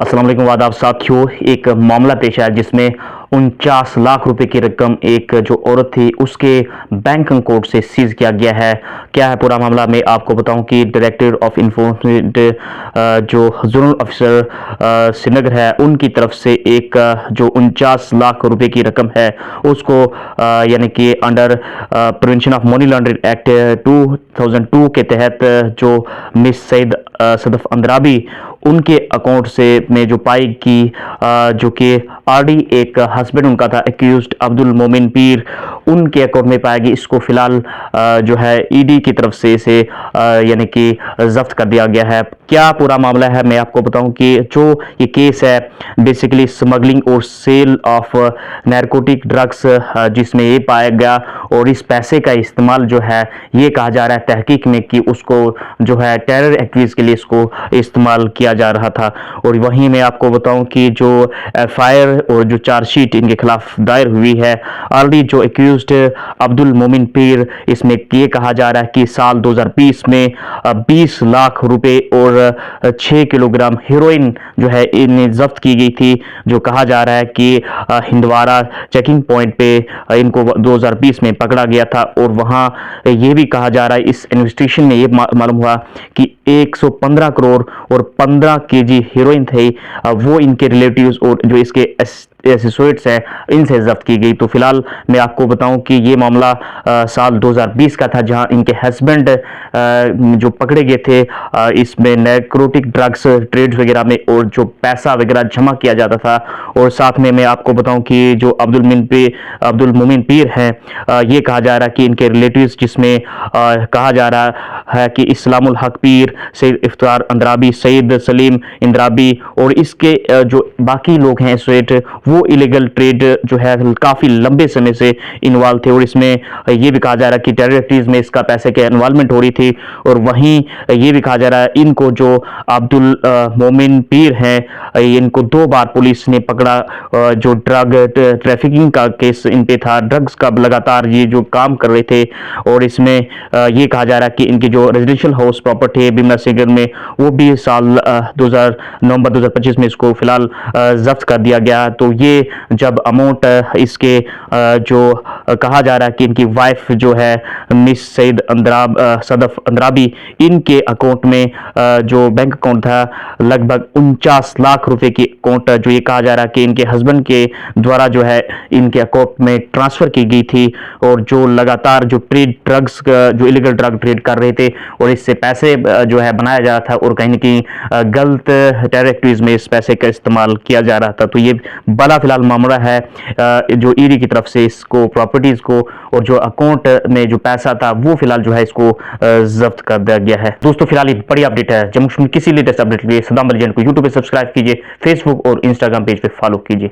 अस्सलाम वालेकुम वादाब साथियों। एक मामला पेश आया जिसमें 49 लाख रुपए की रकम एक जो औरत थी उसके बैंक अकाउंट से सीज किया गया है। क्या है पूरा मामला, मैं आपको बताऊं कि डायरेक्टर ऑफ इन्फोर्समेंट जो जोनल ऑफिसर श्रीनगर है उनकी तरफ से एक जो 49 लाख रुपए की रकम है उसको यानी कि under prevention of money laundering act 2002 के तहत जो मिस सईद सदफ अंद्राबी उनके अकाउंट से में जो पाई की जो कि आरडी एक हस्बैंड उनका था एक्यूज्ड अब्दुल मोमिन पीर, उनके अकाउंट में पाया गया। इसको फिलहाल जो है ईडी की तरफ से इसे यानी कि जब्त कर दिया गया है। क्या पूरा मामला है मैं आपको बताऊं कि जो ये केस है बेसिकली स्मगलिंग और सेल ऑफ नैरकोटिक ड्रग्स जिसमें ये पाया गया, और इस पैसे का इस्तेमाल जो है ये कहा जा रहा है तहकीक में कि उसको जो है टेरर एक्टिविटीज के लिए इसको इस्तेमाल किया जा रहा था। और वहीं मैं आपको बताऊं कि जो एफआईआर और जो चार्जशीट इनके खिलाफ दायर हुई है, ऑलरेडी जो एक्यूज्ड अब्दुल मोमिन पीर, इसमें ये कहा जा रहा है कि साल 2020 में 20 लाख रुपए और 6 किलोग्राम हेरोइन जो है इन्हें जब्त की गई थी। जो कहा जा रहा है कि हिंदवारा चेकिंग पॉइंट पे इनको 2020 में पकड़ा गया था, और वहां ये भी कहा जा रहा है इस इन्वेस्टिगेशन में ये मालूम हुआ कि 115 करोड़ और 15 केजी हीरोइन थे वो इनके रिलेटिव्स और जो इसके एसोसिएट्स हैं इनसे जब्त की गई। तो फिलहाल मैं आपको बताऊं कि ये मामला साल 2020 का था जहां इनके हस्बैंड जो पकड़े गए थे इसमें नैरकोटिक ड्रग्स ट्रेड्स वगैरह में और जो पैसा वगैरह जमा किया जाता था। और साथ में मैं आपको बताऊं कि जो अब्दुल मोमिन पीर हैं, ये कहा जा रहा है कि इनके रिलेटिव्स जिसमें कहा जा रहा है कि इस्लामुल हक पीर, सईद इफ्तार अंद्राबी, सईद सलीम इंद्राबी और इसके जो बाकी लोग हैं एसोसिएट, वो इलीगल ट्रेड जो है काफी लंबे समय से इन्वॉल्व थे। और इसमें ये भी कहा जा रहा है कि टेरर एक्टिविटीज में इसका पैसे के इन्वॉल्वमेंट हो रही थी। और वहीं ये भी कहा जा रहा है इनको जो अब्दुल मोमिन पीर हैं इनको 2 बार पुलिस ने पकड़ा, जो ड्रग ट्रैफिकिंग का केस इन पे था, ड्रग्स का लगातार ये जो काम कर रहे थे। और इसमें ये कहा जा रहा है कि इनकी जो रेजिडेंशियल हाउस प्रॉपर्टी है बिमला सिगर में वो भी साल नवंबर 2025 में इसको फिलहाल जब्त कर दिया गया। तो ये जब अमाउंट इसके जो कहा जा रहा है कि इनकी वाइफ जो है मिस सईद सदफ अंद्राबी, इनके अकाउंट में जो बैंक अकाउंट था लगभग 49 लाख रुपए की अकाउंट जो ये कहा जा रहा है कि इनके हस्बैंड के द्वारा जो है इनके अकाउंट में ट्रांसफर की गई थी। और जो लगातार जो ट्रेड ड्रग्स जो इलीगल ड्रग ट्रेड कर रहे थे और इससे पैसे जो है बनाया जा रहा था और कहीं ना कहीं गलत टेरर एक्टिविटीज में इस पैसे का इस्तेमाल किया जा रहा था। तो ये बड़ा फिलहाल मामला है जो ईडी की तरफ से इसको प्रॉपर्टीज को और जो अकाउंट में जो पैसा था वो फिलहाल जो है इसको जब्त कर दिया गया है। दोस्तों फिलहाल ये बड़ी अपडेट है। जम्मू कश्मीर किसी लेटेस्ट अपडेट के लिए सदाम अली जैन को यूट्यूब पे सब्सक्राइब कीजिए, फेसबुक और इंस्टाग्राम पेज पे फॉलो कीजिए।